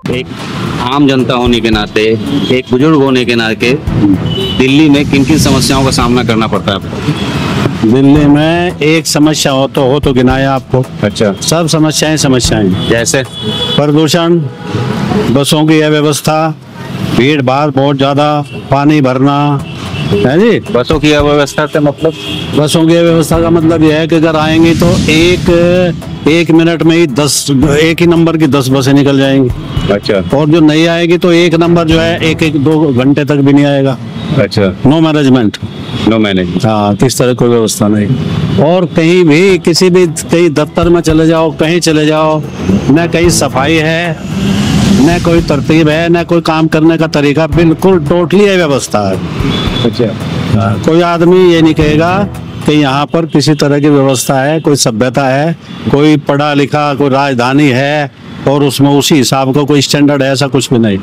एक आम जनता होने के नाते, एक बुजुर्ग होने के नाते दिल्ली में किन किन समस्याओं का सामना करना पड़ता है आपको? दिल्ली में एक समस्या हो तो गिनाया आपको। अच्छा, सब समस्याएं जैसे प्रदूषण, बसों की अव्यवस्था, भीड़ भाड़ बहुत ज्यादा, पानी भरना है जी। बसों की अव्यवस्था से मतलब? बसों की व्यवस्था का मतलब यह है कि अगर आएंगी तो एक मिनट में ही एक ही नंबर की 10 बसें निकल जाएंगी। अच्छा, और जो नहीं आएगी तो एक नंबर जो है एक 2 घंटे तक भी नहीं आएगा। अच्छा, नो मैनेजमेंट। हाँ, किस तरह कोई व्यवस्था नहीं। और कहीं भी कहीं दफ्तर में चले जाओ, कहीं चले जाओ, न कहीं सफाई है, न कोई तरतीब है, न कोई काम करने का तरीका, बिल्कुल टोटली अव्यवस्था है। अच्छा, कोई आदमी ये नहीं कहेगा कि यहाँ पर किसी तरह की व्यवस्था है, कोई सभ्यता है, कोई पढ़ा लिखा, कोई राजधानी है और उसमें उसी हिसाब का कोई स्टैंडर्ड है, ऐसा कुछ भी नहीं।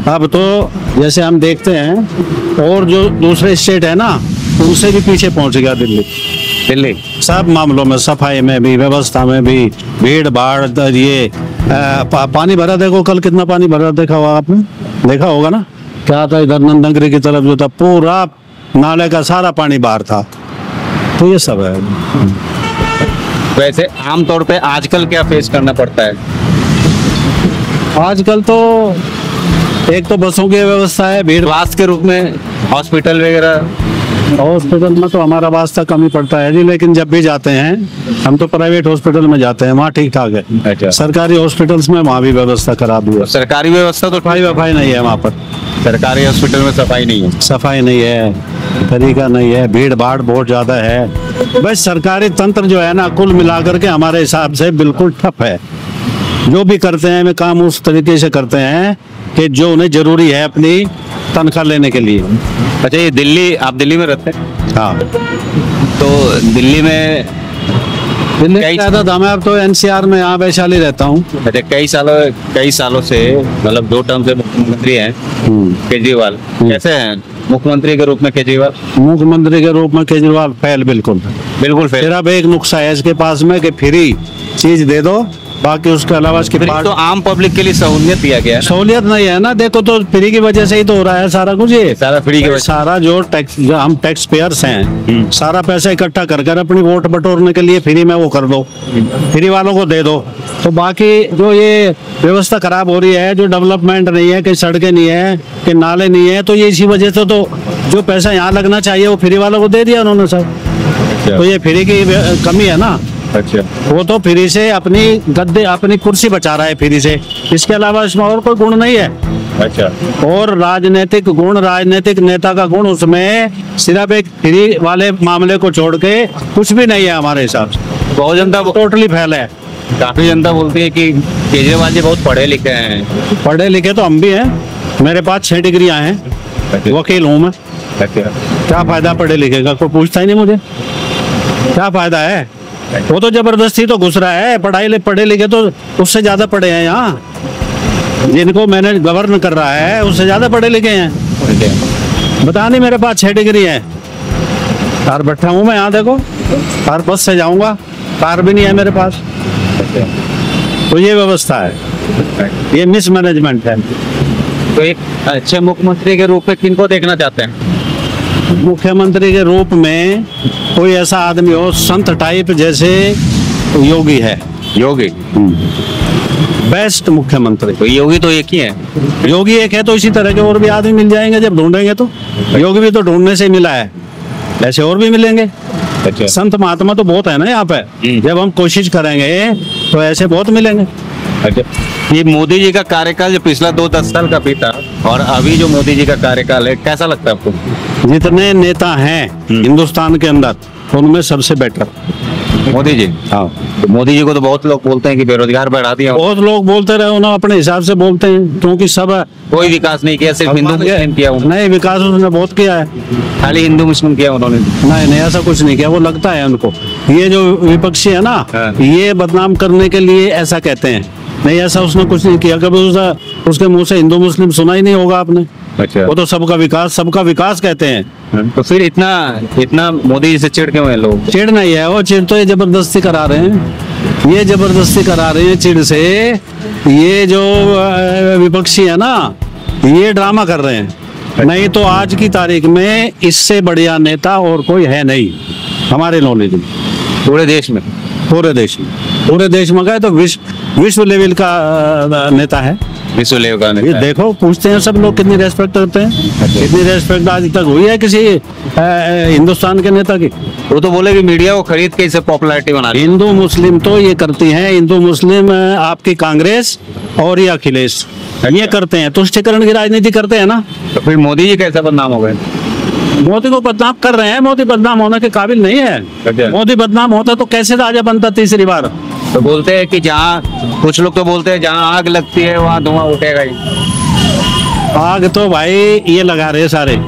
अब तो जैसे हम देखते हैं और जो दूसरे स्टेट है ना, उनसे भी पीछे पहुंच गया दिल्ली सब मामलों में, सफाई में भी, व्यवस्था में भी, भीड़ भाड़, ये पानी भरा, देखो कल कितना पानी भरा, देखा होगा आपने, देखा होगा ना, क्या था इधर नंदनगिरी की तरफ जो था, पूरा नाले का सारा पानी बाहर था। तो ये सब है। वैसे आमतौर पे आजकल क्या फेस करना पड़ता है? आजकल तो एक तो बसों की व्यवस्था है, भीड़। स्वास्थ्य के रूप में हॉस्पिटल वगैरह? हॉस्पिटल में तो हमारा वास्ता कम ही पड़ता है जी, लेकिन जब भी जाते हैं हम तो प्राइवेट हॉस्पिटल में जाते हैं, वहाँ ठीक ठाक है। अच्छा, सरकारी हॉस्पिटल्स में वहाँ भी व्यवस्था खराब हुई है। सरकारी व्यवस्था तो सफाई नहीं है वहाँ पर। सरकारी हॉस्पिटल में सफाई नहीं है, सफाई नहीं है, तरीका नहीं है, भीड़ भाड़ बहुत ज्यादा है। बस सरकारी तंत्र जो है ना, कुल मिलाकर के हमारे हिसाब से बिल्कुल ठप है। जो भी करते हैं वे काम उस तरीके से करते हैं कि जो उन्हें जरूरी है अपनी तनख्वाह लेने के लिए। अच्छा, ये दिल्ली, आप दिल्ली में रहते हैं? हाँ, तो दिल्ली में ज्यादा दाम है। अब तो एनसीआर में, यहाँ वैशाली रहता हूँ। अच्छा, कई सालों से, मतलब 2 टर्म से मुख्यमंत्री हैं केजरीवाल। कैसे हैं मुख्यमंत्री के रूप में केजरीवाल? मुख्यमंत्री के रूप में केजरीवाल फेल, बिल्कुल फेल। फिर अब एक नुस्खा है इसके पास में कि फ्री चीज दे दो, बाकी उसके अलावा इसके पास तो आम पब्लिक के लिए सहूलियत दिया गया है। सहूलियत नहीं है ना, देखो तो फ्री की वजह से ही तो हो रहा है सारा कुछ। ये सारा फ्री की वजह, सारा जो हम टैक्स पेयर्स हैं, सारा पैसा इकट्ठा कर अपनी वोट बटोरने के लिए फ्री में वो कर दो, फ्री वालों को दे दो। तो बाकी जो ये व्यवस्था खराब हो रही है, जो डेवलपमेंट नहीं है, कि सड़कें नहीं है, कि नाले नहीं है, तो ये इसी वजह से तो जो पैसा यहाँ लगना चाहिए वो फ्री वालों को दे दिया उन्होंने सब। तो ये फ्री की कमी है ना। अच्छा, वो तो फ्री से अपनी कुर्सी बचा रहा है फ्री से, इसके अलावा इसमें और कोई गुण नहीं है। अच्छा, और राजनीतिक नेता का गुण उसमें सिर्फ एक फ्री वाले मामले को छोड़ के कुछ भी नहीं है हमारे हिसाब से। बहुत जनता टोटली फैल है। काफी जनता बोलती है कि केजरीवाल जी बहुत पढ़े लिखे हैं। पढ़े लिखे तो हम भी हैं, मेरे पास 6 डिग्रियां हैं, वकील हूँ मैं। क्या फायदा पढ़े लिखे का? कोई पूछता ही नहीं मुझे, क्या फायदा है? वो तो जबरदस्ती तो घुस रहा है। पढ़े लिखे तो उससे ज्यादा पढ़े हैं यहाँ, जिनको मैंने गवर्न कर रहा है उससे ज्यादा पढ़े लिखे हैं। बता नहीं, मेरे पास 6 डिग्री है, कार बैठा हूँ मैं यहाँ, देखो कार बस से जाऊंगा, कार भी नहीं है मेरे पास। तो ये व्यवस्था है, ये मिसमैनेजमेंट है। तो एक अच्छे मुख्यमंत्री के रूप में किनको देखना चाहते हैं? मुख्यमंत्री के रूप में कोई ऐसा आदमी हो, संत टाइप, जैसे योगी है। योगी बेस्ट मुख्यमंत्री। तो योगी तो एक ही है। योगी एक है तो इसी तरह के और भी आदमी मिल जाएंगे जब ढूंढेंगे तो। योगी भी तो ढूंढने से मिला है, ऐसे और भी मिलेंगे। अच्छा, संत महात्मा तो बहुत है ना यहाँ पे, जब हम कोशिश करेंगे तो ऐसे बहुत मिलेंगे। अच्छा, ये मोदी जी का कार्यकाल जो पिछला 2-10 साल का बीता और अभी जो मोदी जी का कार्यकाल है, कैसा लगता है आपको? जितने नेता हैं हिंदुस्तान के अंदर, उनमें सबसे बेटर मोदी जी। हाँ, तो मोदी जी को तो बहुत लोग बोलते हैं कि बेरोजगार बढ़ा दिया। बहुत लोग बोलते रहे, उन्होंने अपने हिसाब से बोलते हैं, क्योंकि सब कोई विकास नहीं किया, सिर्फ हिंदू मुस्लिम किया उन्होंने। नहीं, विकास उसने बहुत किया है, खाली हिंदू मुस्लिम किया उन्होंने। नहीं, ऐसा कुछ नहीं किया। वो लगता है उनको, ये जो विपक्षी है ना, ये बदनाम करने के लिए ऐसा कहते हैं। नहीं, ऐसा उसने कुछ नहीं किया। कभी उसके मुंह से हिंदू मुस्लिम सुना ही नहीं होगा आपने। अच्छा, वो तो सबका विकास कहते हैं। तो फिर इतना मोदी जी से चिढ़ क्यों है लोग? चिढ़ नहीं है, वो चिढ़ तो ये जबरदस्ती करा रहे हैं। ये जबरदस्ती करा रहे हैं चिढ़ से। ये जो विपक्षी है ना, ये ड्रामा कर रहे हैं। नहीं तो आज की तारीख में इससे बढ़िया नेता और कोई है नहीं हमारे नॉलेज में, पूरे देश में। पूरे देश में गए तो विश्व लेवल का नेता है। विश्व लेवल का ये नेता है। देखो, पूछते हैं सब लोग कितनी रेस्पेक्ट करते हैं। कितनी रेस्पेक्ट आज तक हुई है किसी हिंदुस्तान के नेता की? वो तो बोले कि मीडिया को खरीद के इसे पॉपुलैरिटी बना रही हिंदू मुस्लिम तो ये करती हैं, हिंदू मुस्लिम आपकी कांग्रेस और ये अखिलेश ये करते हैं, तुष्टीकरण की राजनीति करते हैं ना। है। तो फिर मोदी जी कैसे बदनाम हो गए? मोदी को बदनाम कर रहे हैं। मोदी बदनाम होने के काबिल नहीं अच्छा। है। मोदी बदनाम होता तो कैसे राजा बनता तीसरी बार? तो बोलते हैं कि जहाँ, कुछ लोग तो बोलते हैं जहाँ आग लगती है वहाँ धुआं उठेगा ही। आग तो भाई ये लगा रहे सारे,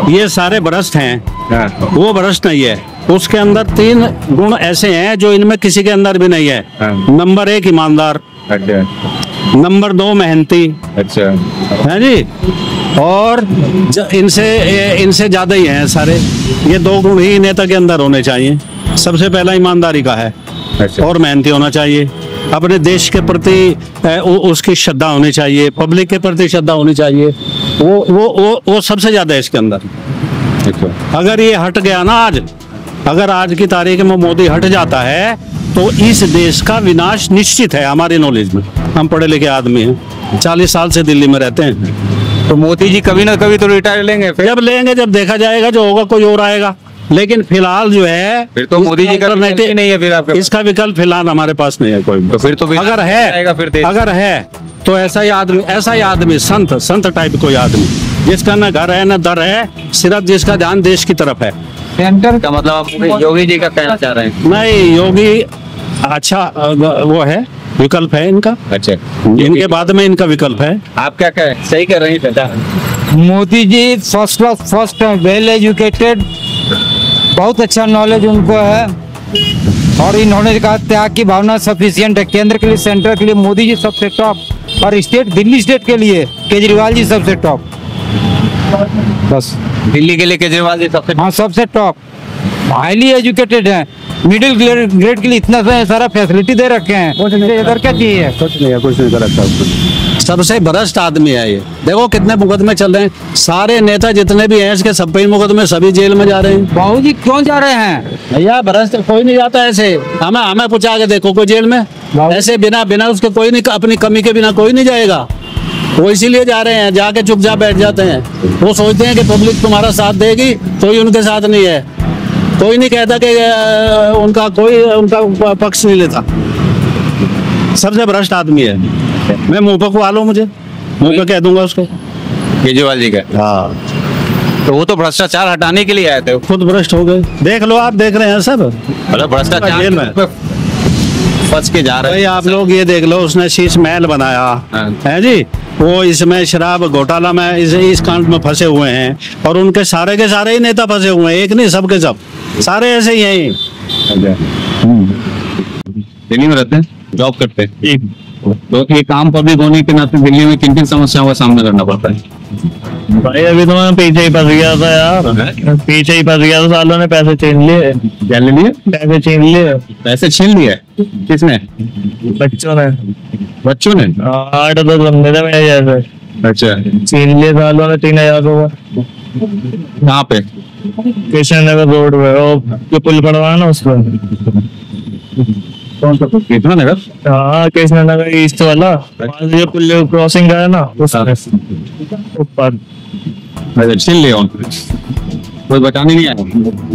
ये सारे भ्रष्ट हैं। हाँ। वो भ्रष्ट नहीं है। उसके अंदर 3 गुण ऐसे हैं जो इनमें किसी के अंदर भी नहीं है। हाँ। नंबर 1 ईमानदार, अच्छा नंबर 2 मेहनती, अच्छा। है जी, और इनसे ज्यादा ही हैं सारे। ये 2 गुण ही नेता के अंदर होने चाहिए। सबसे पहला ईमानदारी का है अच्छा। और मेहनती होना चाहिए। अपने देश के प्रति उसकी श्रद्धा होनी चाहिए, पब्लिक के प्रति श्रद्धा होनी चाहिए। वो सबसे ज्यादा है इसके अंदर। अच्छा। अगर ये हट गया ना अगर आज की तारीख में मोदी हट जाता है तो इस देश का विनाश निश्चित है। हमारी नॉलेज में, हम पढ़े लिखे आदमी हैं, 40 साल से दिल्ली में रहते हैं। तो मोदी जी कभी ना कभी तो रिटायर लेंगे फिर। जब लेंगे, जब देखा जाएगा, जो होगा कोई और आएगा। लेकिन फिलहाल जो है, फिर तो मोदी जी का विकल्प ही नहीं है फिर आपके पास। इसका विकल्प फिलहाल हमारे पास नहीं है कोई। तो फिर तो अगर आएगा फिर देश। अगर है तो ऐसा ही आदमी संत टाइप कोई आदमी, जिसका न घर है न दर है, सिर्फ जिसका ध्यान देश की तरफ है। सेंटर का मतलब आप योगी जी का कहना चाह रहे हैं? नहीं, योगी अच्छा वो है, विकल्प है इनका। अच्छा। इनके बाद में इनका विकल्प है। आप क्या कहें? सही कर रही है। Modi ji first class, first well educated, बहुत अच्छा नॉलेज उनको है और इन्होंने कहा त्याग की भावना सफिशिएंट है। केंद्र के लिए, सेंटर के लिए मोदी जी सबसे टॉप, और स्टेट, दिल्ली स्टेट के लिए केजरीवाल जी सबसे टॉप। बस दिल्ली के लिए केजरीवाल जी सबसे। हाँ, सबसे टॉप। हाईली एजुकेटेड है, मिडिल ग्रेड के लिए इतना सारा फैसिलिटी दे रखे हैं। इधर क्या चाहिए? कुछ नहीं कर रखा। सबसे भ्रष्ट आदमी है ये। देखो कितने मुकदमे चल रहे हैं। सारे नेता जितने भी हैं इसके सब पे मुकदमे, सभी जेल में जा रहे हैं। बाबू जी क्यों जा रहे हैं? भैया भ्रष्ट कोई नहीं जाता ऐसे। हमें पूछा के देखो कोई जेल में ऐसे बिना उसके कोई नहीं, अपनी कमी के बिना कोई नहीं जाएगा। वो इसीलिए जा रहे हैं, जाके चुपचाप बैठ जाते हैं। वो सोचते हैं कि पब्लिक तुम्हारा साथ देगी, कोई उनके साथ नहीं है। कोई नहीं कहता कि उनका पक्ष नहीं लेता। सबसे भ्रष्ट आदमी है। मैं मुंह पर खुआ लो, मुझे मुंह पे कह दूंगा उसको। केजरीवाल जी का। हाँ, तो वो तो भ्रष्टाचार हटाने के लिए आए थे। खुद भ्रष्ट हो गए। देख लो, आप देख रहे हैं सब। मतलब भ्रष्टाचार जेल में फंस के जा रहे भाई हैं। आप लोग ये देख लो, उसने शीश महल बनाया हाँ। है जी। वो इसमें शराब घोटाला में इस कांड में फंसे हुए हैं, और उनके सारे के सारे ही नेता फंसे हुए हैं। एक नहीं, सब के सब सारे ऐसे ही हैं। दिल्ली में रहते हैं, जॉब करते हैं, तो ये काम पब्लिक होने के नाते दिल्ली में किन किन समस्याओं का सामना करना पड़ता है? भाई अभी तो मैं पीछे ही फंस गया था यार। पीछे ही फंस गया था, सालों ने पैसे छीन लिए। क्या ले लिए? पैसे छीन लिए। पैसे छीन लिए? किसने? बच्चों ने। बच्चों ने? 8-10 बंदे थे मेरे जैसे। अच्छा। छीन लिए सालों ने 3000 रुपए। कहाँ पे? कृष्ण नगर रोड पे, वो जो पुल पड़वा है ना उस पर। कौन सा? कितना नगर? हाँ, कृष्ण नगर ईस्ट वाला, वहाँ से जो पुल क्रॉसिंग है ना उस ऊपर। छीन लिया उनको, कोई बचाने नहीं आया?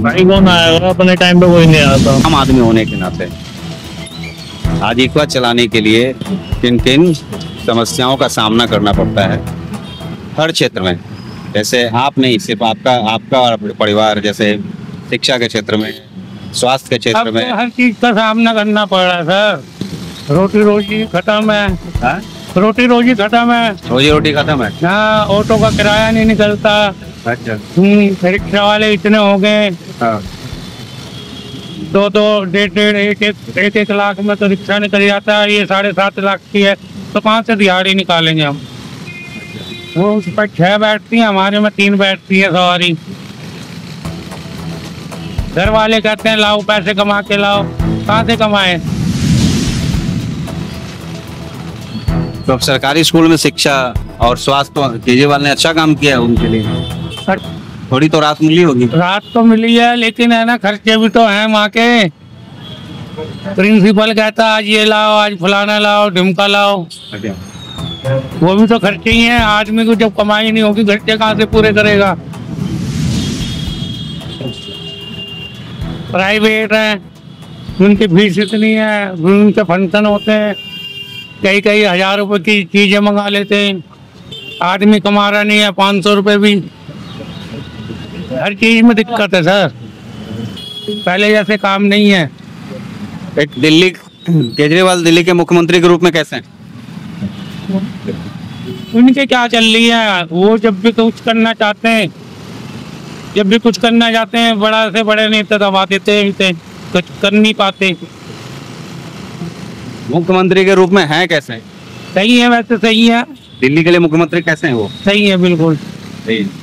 भाई कौन आएगा, अपने टाइम पे कोई नहीं आता। आम आदमी होने के नाते आजीविका चलाने के लिए किन किन समस्याओं का सामना करना पड़ता है हर क्षेत्र में? जैसे आप नहीं, सिर्फ आपका और परिवार, जैसे शिक्षा के क्षेत्र में, स्वास्थ्य के क्षेत्र अब में। तो हर चीज का सामना करना पड़ रहा है सर। रोटी रोजी खत्म है। हाँ? रोटी रोजी खत्म है। रोजी रोटी खत्म है। हाँ, ऑटो का किराया नहीं निकलता। अच्छा। रिक्शा वाले इतने हो गए। हाँ। 2-2, 1.5, 1 लाख में तो रिक्शा निकल जाता है। ये 7.5 लाख की है, तो 5 से दिहाड़ी निकालेंगे हम। वो उस पर 6 बैठती है, हमारे में 3 बैठती है सवारी। घर वाले कहते हैं लाओ पैसे कमा के लाओ, कहाँ से कमाए? तो अब सरकारी स्कूल में शिक्षा और स्वास्थ्य तो केजरीवाल ने अच्छा काम किया है उनके लिए, सर थोड़ी तो राहत मिली होगी। रात तो मिली है, लेकिन है ना खर्चे भी तो हैं वहाँ के। प्रिंसिपल कहता आज ये लाओ, आज फलाना लाओ, ढिमका लाओ, वो भी तो खर्चे ही हैं। आदमी को जब कमाई नहीं होगी खर्चे कहाँ से पूरे करेगा। प्राइवेट है, उनकी फीस इतनी है, उनके फंक्शन होते हैं, कई कई हजार रुपए की चीजें मंगा लेते हैं। आदमी कमा रहा नहीं है, 500 रुपए भी। हर चीज में दिक्कत है सर, पहले जैसे काम नहीं है। एक दिल्ली, केजरीवाल दिल्ली के मुख्यमंत्री के रूप में कैसे हैं? उनके क्या चल रही है, वो जब भी कुछ करना चाहते हैं, जब भी कुछ करना चाहते हैं, बड़ा से बड़े नेता दबा देते हैं, कुछ कर नहीं पाते। मुख्यमंत्री के रूप में हैं कैसे? सही है, वैसे सही है, दिल्ली के लिए मुख्यमंत्री कैसे हैं वो? सही है बिल्कुल। सही है।